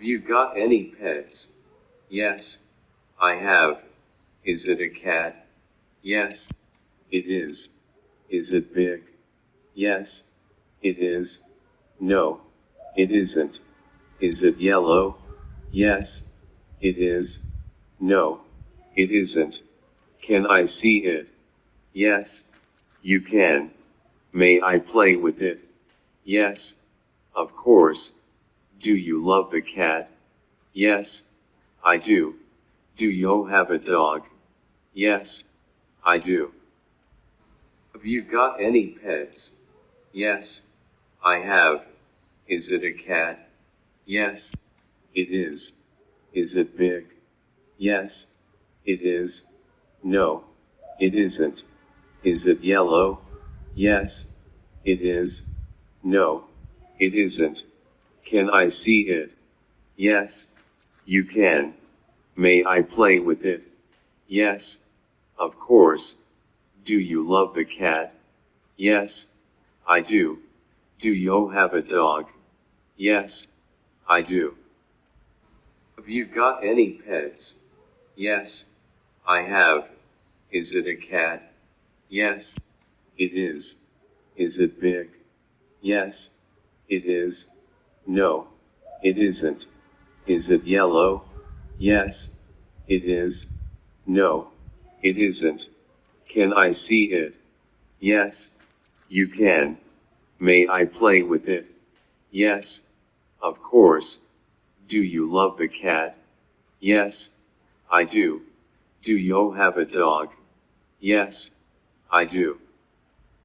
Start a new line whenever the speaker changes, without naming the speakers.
Have you got any pets? Yes, I have. Is it a cat? Yes, it is. Is it big? Yes, it is. No, it isn't. Is it yellow? Yes, it is. No, it isn't. Can I see it? Yes, you can. May I play with it? Yes, of course. Do you love the cat? Yes, I do. Do you have a dog? Yes, I do. Have you got any pets? Yes, I have. Is it a cat? Yes, it is. Is it big? Yes, it is. No, it isn't. Is it yellow? Yes, it is. No, it isn't. Can I see it? Yes, you can. May I play with it? Yes, of course. Do you love the cat? Yes, I do. Do you have a dog? Yes, I do. Have you got any pets? Yes, I have. Is it a cat? Yes, it is. Is it big? Yes, it is. No, it isn't. Is it yellow? Yes, it is. No, it isn't. Can I see it? Yes, you can. May I play with it? Yes, of course. Do you love the cat? Yes, I do. Do you have a dog? Yes, I do.